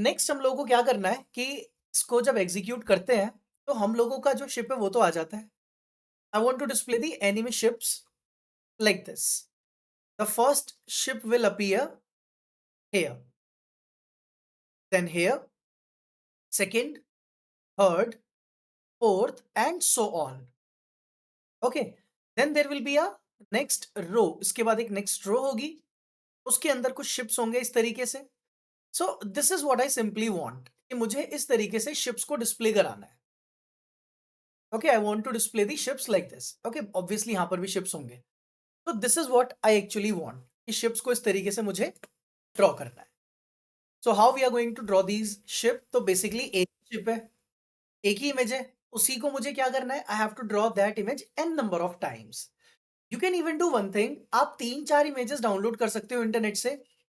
Next हम लोगों को क्या करना है कि इसको जब एग्जीक्यूट करते हैं, तो हम लोगों का जो शिप है वो तो आ जाता है। I want to display the enemy ships like this. The first ship will appear here, then here, second, third, fourth and so on. Okay, then there will be a next row, इसके बाद एक next row होगी, उसके अंदर कुछ ships होंगे इस तरीके से। So this is what I simply want कि मुझे इस तरीके से शिप्स को डिस्प्ले कराना है। Okay, I want to display the ships like this. Okay, obviously यहां पर भी शिप्स होंगे। तो this is what I actually want कि शिप्स को इस तरीके से मुझे ड्रॉ करना है। So how we are going to draw these ship? तो बेसिकली एक शिप है, एक ही इमेज है, उसी को मुझे क्या करना है, I have to draw that image N number of times. You can even do one thing, आप 3-4 इमेजेस डाउनलोड कर सकते हो इंटरनेट से,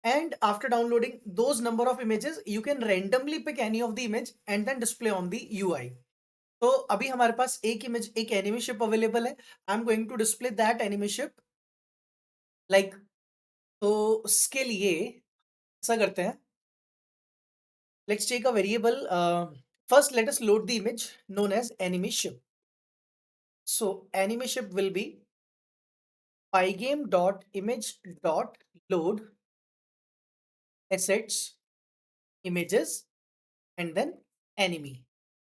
and after downloading those number of images you can randomly pick any of the image and then display on the UI. तो अभी हमारे पास एक image, एक एनिमी शिप अवेलेबल है। I am going to display that enemy ship like. तो उसके लिए ऐसा करते हैं, let's take a variable. First let us load the image known as enemy ship. So enemy ship will be pygame.image.load assets, images, and then enemy.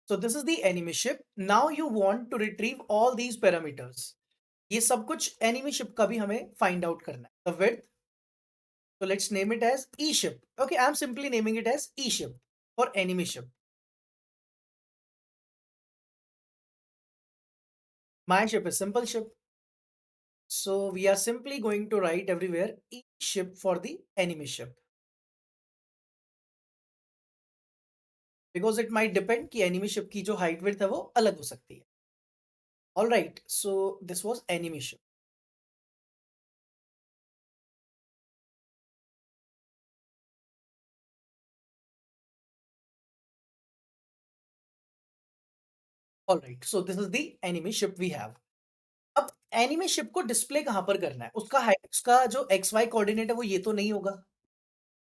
So this is the enemy ship. Now you want to retrieve all these parameters. ये सब कुछ enemy ship का भी हमें find out करना है. The width, so let's name it as E ship. Okay, I'm simply naming it as E ship for enemy ship. My ship is simple ship. So we are simply going to write everywhere E ship for the enemy ship. Because it might depend कि enemy ship की जो height width है वो अलग हो सकती है. All right, so this was enemy ship. All right, so this is the enemy ship we have. अब एनिमी शिप को डिस्प्ले कहां पर करना है, उसका जो एक्स वाई कोऑर्डिनेट है वो ये तो नहीं होगा।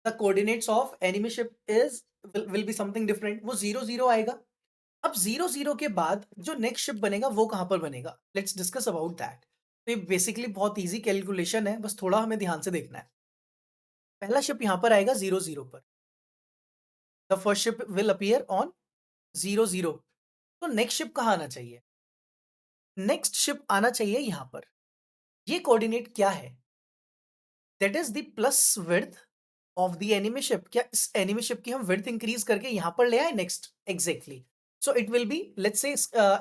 The coordinates of enemy ship is will be something different, वो 0 0 आएगा। अब 0 0 के बाद जो नेक्स्ट शिप बनेगा वो कहां पर बनेगा, लेट्स डिस्कस अबाउट दैट। तो ये बेसिकली बहुत इजी कैलकुलेशन है, बस थोड़ा हमें ध्यान से देखना है। पहला शिप यहां पर आएगा 0 0 पर, the first ship will appear on 0 0। तो नेक्स्ट शिप कहां आना चाहिए, नेक्स्ट शिप आना चाहिए यहां पर। ये कोऑर्डिनेट क्या है, that is the plus width of the enemy ship. क्या इस एनिमी शिप की हम विड्थ इंक्रीज करके यहां पर ले आए next, exactly. So it will B, let's say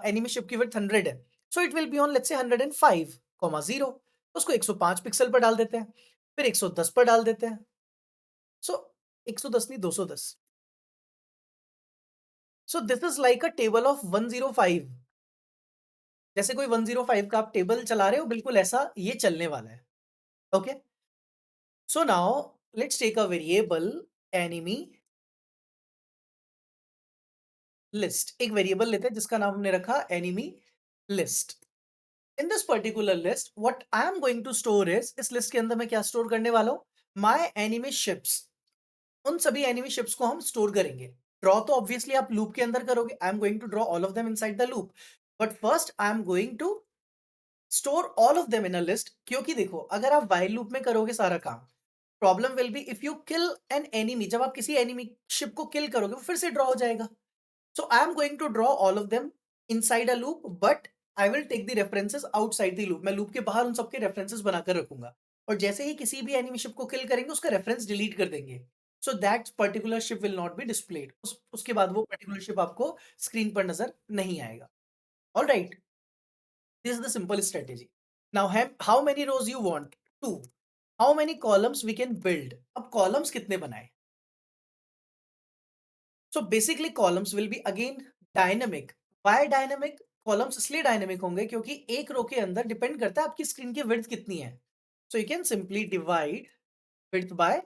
enemy ship की विड्थ 100 है, so it will be on let's say 105,0। उसको 105 पिक्सल पर डाल देते हैं, फिर 110 पर डाल देते हैं। सो 110 नहीं, 210। So this is like a table of 105। जैसे कोई 105 का आप टेबल चला रहे हो, बिल्कुल ऐसा ये चलने वाला है। Okay, so now let's take a variable enemy list. एक वेरिएबल लेते हैं जिसका नाम हमने रखा enemy list. In this particular list what I am going to store is, इस लिस्ट के अंदर मैं क्या स्टोर करने वाला हूं, माय एनिमी शिप्स। उन सभी एनिमी शिप्स को हम स्टोर करेंगे। ड्रॉ तो ऑब्वियसली आप लूप के अंदर करोगे, I am going to draw all of them inside the loop, but first I am going to store all of them in a list. क्योंकि देखो, अगर आप व्हाइल लूप में करोगे सारा काम, problem will be if you kill an enemy, जब आप किसी एनिमी शिप को किल करोगे वो फिर से ड्रॉ हो जाएगा। So I am going to draw all of them inside a loop, but I will take the references outside the loop. मैं लूप के बाहर उन सबके रेफरेंसेस बनाकर रखूंगा, और जैसे ही किसी भी एनिमी शिप को किल करेंगे उसका रेफरेंस डिलीट कर देंगे। So that particular ship will not be displayed. उसके बाद वो पर्टिकुलर शिप आपको स्क्रीन पर नजर नहीं आएगा। All right, this is the simple strategy. Now how many rows you want, two. How many columns we can build, अब columns कितने बनाए। So basically columns will be again dynamic. Why dynamic? Columns इसलिए dynamic होंगे क्योंकि एक रो के अंदर depend करता है आपकी स्क्रीन की विड्थ कितनी है। So you can simply divide width by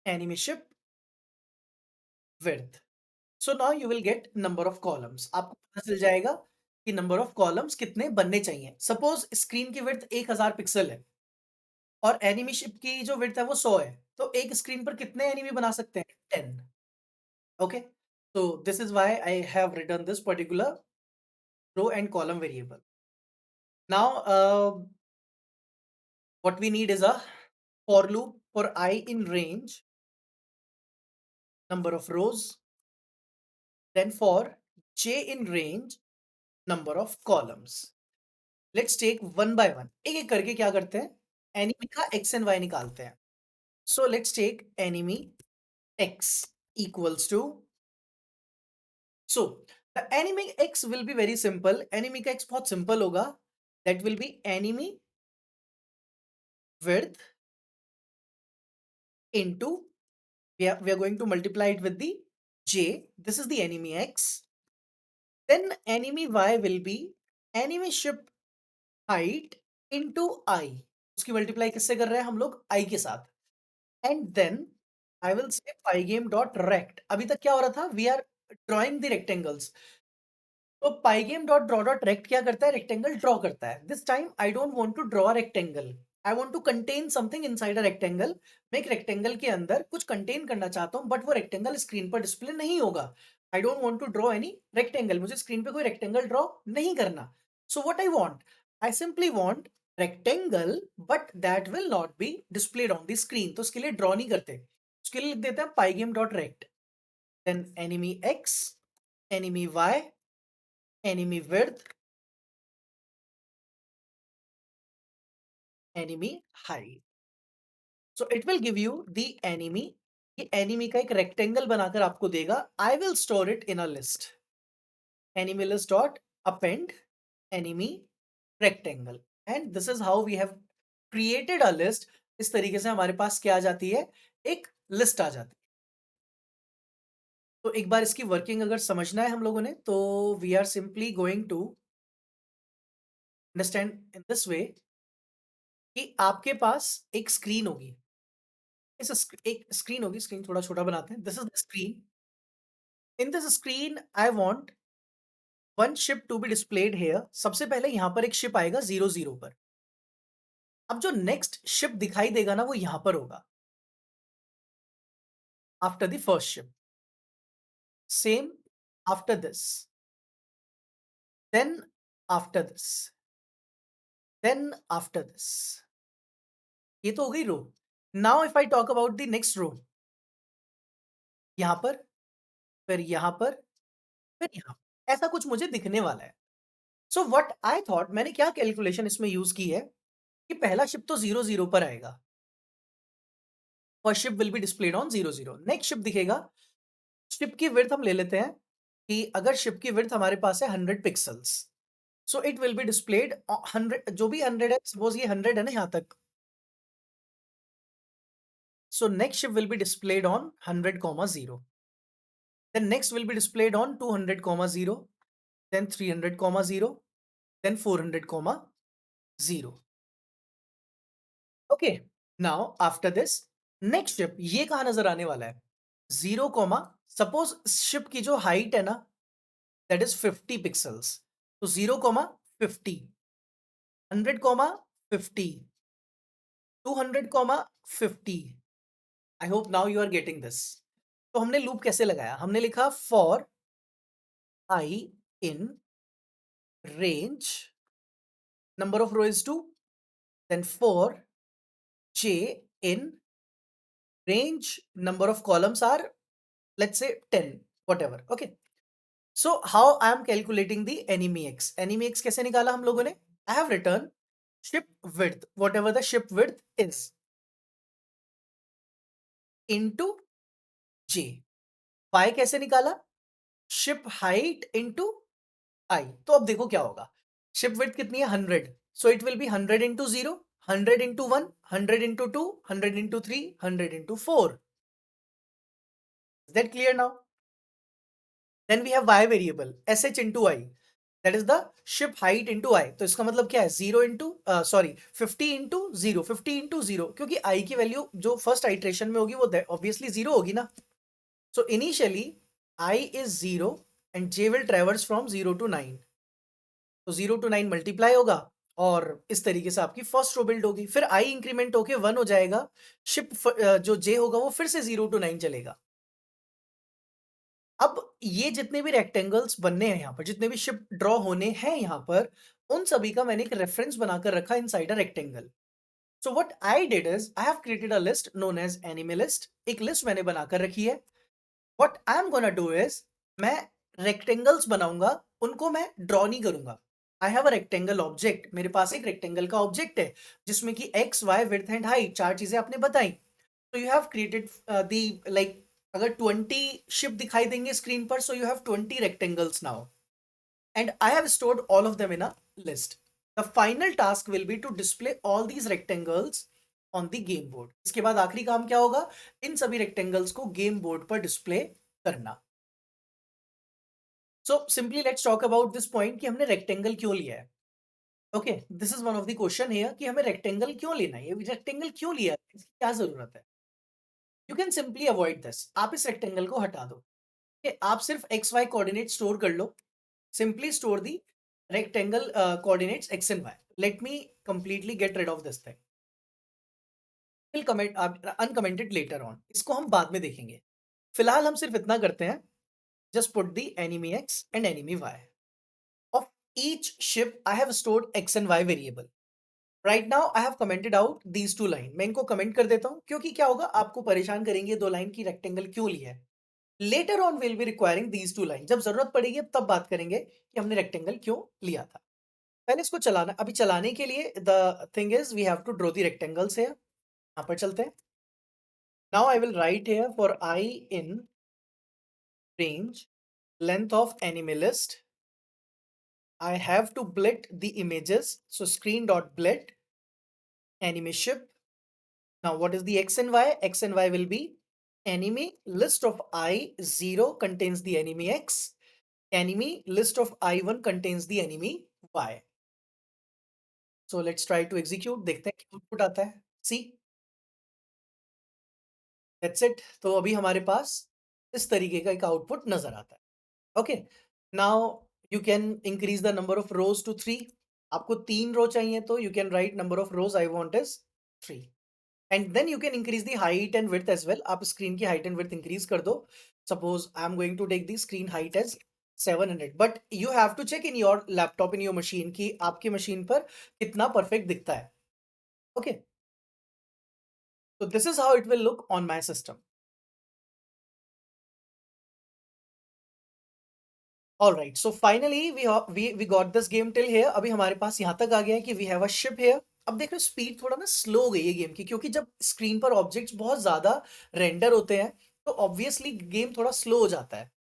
animation width. So now you will get number of columns. आपको पता चल जाएगा कि नंबर ऑफ कॉलम्स कितने बनने चाहिए। सपोज स्क्रीन की विड्थ 1000 पिक्सल है और एनिमेशन की जो विड्थ है वो 100 है, तो एक स्क्रीन पर कितने एनिमी बना सकते हैं, 10। Okay, so this is why I have written this particular row and column variable. Now what we need is a for loop for I in range number of rows, then for j in range number of columns. Let's take one by one, एक एक करके क्या करते हैं, enemy का x and y निकालते हैं. So let's take enemy x equals to, so the enemy x will be very simple, enemy का x बहुत simple होगा, that will be enemy width into, we are going to multiply it with the j, this is the enemy x, then enemy y will be enemy ship height into I, उसकी multiply किससे कर रहे हैं हम लोग, I के साथ, and then I will say pygame dot rect. अभी तक क्या हो रहा था, we are drawing the rectangles, तो pygame dot draw dot rect क्या करता है, रेक्टेंगल ड्रॉ करता है. This time I don't want to draw rectangle, I want to contain something inside a rectangle. मैं एक रेक्टेंगल के अंदर कुछ कंटेन करना चाहता हूं, बट वो रेक्टेंगल स्क्रीन पर डिस्प्ले नहीं होगा. I don't want to draw any rectangle, मुझे स्क्रीन पे कोई रेक्टेंगल ड्रॉ नहीं करना. So what I want, I simply want rectangle but that will not be displayed on the screen. तो उसके लिए ड्रॉ नहीं करते, उसके लिए लिख देते हैं pygame dot rect, then enemy x, enemy y, enemy width, enemy height. So it will give you the enemy. ये enemy का एक रेक्टेंगल बनाकर आपको देगा. I will store it in a list. Enemy list dot append enemy rectangle. And this is how we have created a list. इस तरीके से हमारे पास क्या आ जाती है, एक लिस्ट आ जाती है. तो एक बार इसकी वर्किंग अगर समझना है हम लोगों ने, तो we are simply going to understand in this way कि आपके पास एक स्क्रीन होगी, एक स्क्रीन होगी, स्क्रीन थोड़ा छोटा बनाते हैं. This is the screen. In this screen I want one ship to be displayed here. सबसे पहले यहां पर एक शिप आएगा 0 0 पर. अब जो नेक्स्ट शिप दिखाई देगा ना, वो यहां पर होगा after the first ship. Same after this, then after this, then after this. ये तो हो गई row. Now if I talk about the next row, यहां पर, फिर यहां पर, फिर यहां पर, ऐसा कुछ मुझे दिखने वाला है. सो व्हाट आई थॉट, मैंने क्या कैलकुलेशन इसमें यूज की है कि पहला शिप तो 0 0 पर आएगा, first ship will be displayed on 0 0. Next ship दिखेगा, शिप की विड्थ हम ले लेते हैं कि अगर शिप की विड्थ हमारे पास है 100 pixels, so it will be displayed 100, जो भी 100 है, सपोज ये 100 है ना यहां तक, so next ship will be displayed on 100, 0. Then next will be displayed on 200, 0, then 300, 0, then 400, 0. Okay, now after this next ship ये कहां नजर आने वाला है, 0, सपोज शिप की जो हाइट है ना, दैट इज 50 पिक्सल्स, तो 0, 50, 100, 50, 200, 50. I hope now you are getting this. तो हमने लूप कैसे लगाया, हमने लिखा for I in range number of row is 2, then for j in range number of columns are, let's say 10, whatever. Okay, so how I am calculating the enemy x, enemy x कैसे निकाला हम लोगों ने, I have written ship width, whatever the ship width is, into j. y कैसे निकाला, ship height into I. तो अब देखो क्या होगा, ship width कितनी है 100, so it will be 100 into 0, 100 into 1, 100 into 2, 100 into 3, 100 into 4. Is that clear now? Then we have y variable sh into I, that is the ship height into I. तो इसका मतलब क्या है, 0 into सॉरी 50 into 0, 50 into 0, क्योंकि I की value जो first iteration में होगी वो ऑब्वियसली 0 होगी ना. So initially I is 0 and j will traverse from 0 to 9. तो 0 to 9 मल्टीप्लाई होगा और इस तरीके से आपकी फर्स्ट रो बिल्ड होगी. फिर I इंक्रीमेंट होके 1 हो जाएगा, शिप जो j होगा वो फिर से 0 to 9 चलेगा. अब ये जितने भी रेक्टेंगल्स बनने हैं यहाँ पर, जितने भी शिप ड्रॉ होने हैं यहाँ पर, उन सभी का मैंने एक रेफरेंस बनाकर रखा inside a rectangle. So what I did is I have created a list known as enemy list. एक लिस्ट मैंने बनाकर रखी है। What I am gonna do is मैं रेक्टेंगल्स बनाऊंगा, उनको मैं ड्रॉ नहीं करूंगा। I have a rectangle object, मेरे पास एक रेक्टेंगल का ऑब्जेक्ट है जिसमें कि X Y width and height चार चीजें आपने बताई। तो you have created the like अगर 20 शिप दिखाई देंगे स्क्रीन पर, so you have 20 rectangles now and I have stored all of them in a list. The final task will be to display all these rectangles on the game board. इसके बाद आखिरी काम क्या होगा, इन सभी रेक्टेंगल्स को game board पर display करना। So simply let's talk about this point कि हमने रेक्टेंगल क्यों लिया है। Okay, this is one of the question here कि हमें रेक्टेंगल क्यों लेना है, ये रेक्टेंगल क्यों लिया है, इसकी क्या जरूरत है। You can simply avoid this, आप इस रेक्टेंगल को हटा दो। okay? आप सिर्फ एक्स वाई कोऑर्डिनेट स्टोर कर लो। Simply store the rectangle coordinates x and y. Let me completely get rid of this thing. We'll comment uncomment it later on. इसको हम बाद में देखेंगे। फिलहाल हम सिर्फ इतना करते हैं, just put the enemy x and enemy y. Of each ship I have stored x and y variable. Right now I have commented out these two line. मैं इनको कमेंट कर देता हूँ क्योंकि क्या होगा, आपको परेशान करेंगे दो लाइन की रेक्टेंगल क्यों लिया है। Later on will be requiring these two line, जब जरूरत पड़ेगी तब बात करेंगे कि हमने रेक्टेंगल क्यों लिया था। पहले इसको चलाना, अभी चलाने के लिए the thing is we have to draw the rectangles here. यहाँ पर चलते हैं। Now I will write here for I in range length of anime list I have to blit the images, so screen dot blit enemy ship. Now what is the x and y? X and y will be enemy list of I0 contains the enemy x, enemy list of I1 contains the enemy y. So let's try to execute, देखते हैं क्या output आता है। See that's it. तो अभी हमारे पास इस तरीके का एक आउटपुट नजर आता है। Okay, now you can increase the number of rows to 3। आपको 3 रो चाहिए तो you can write number of rows I want is 3 and then you can increase the height and width as well. आप screen की height and width increase कर दो। Suppose I am going to take the screen height as 700, but you have to check in your laptop in your machine कि आपकी machine पर कितना perfect दिखता है। Okay, so this is how it will look on my system. All right, so finally we got this game till here. अभी हमारे पास यहाँ तक आ गया है कि we have a ship here. अब देख रहे हो स्पीड थोड़ा ना स्लो हो गई है गेम की, क्योंकि जब स्क्रीन पर ऑब्जेक्ट्स बहुत ज्यादा रेंडर होते हैं तो ऑब्वियसली गेम थोड़ा स्लो हो जाता है।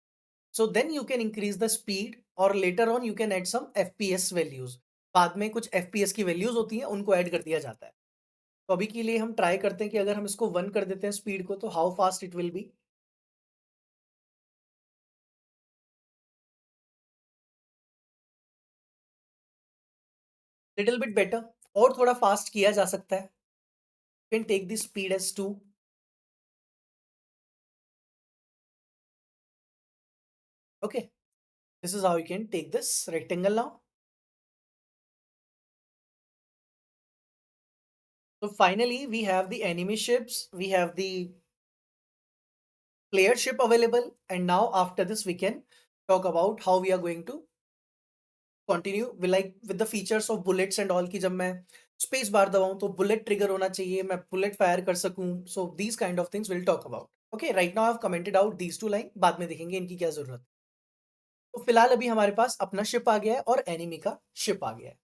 So then you can increase the speed और later on you can add some FPS values. बाद में कुछ एफपीएस की वैल्यूज होती हैं, उनको ऐड कर दिया जाता है। तो अभी के लिए हम ट्राई करते हैं कि अगर हम इसको 1 कर देते हैं स्पीड को, तो how fast it will be. Little bit better, और थोड़ा फास्ट किया जा सकता है। Can take the speed as 2। Okay, this is how you can take this rectangle now. So finally we have the enemy ships, we have the player ship available, and now after this we can talk about how we are going to continue with like with the features of bullets and all, कि जब मैं space bar दबाऊं तो bullet trigger होना चाहिए, मैं bullet fire कर सकूं। So these kind of things will talk about. Okay, right now I have commented out these two line, बाद में देखेंगे इनकी क्या जरूरत है। तो फिलहाल अभी हमारे पास अपना शिप आ गया है और एनिमी का शिप आ गया है।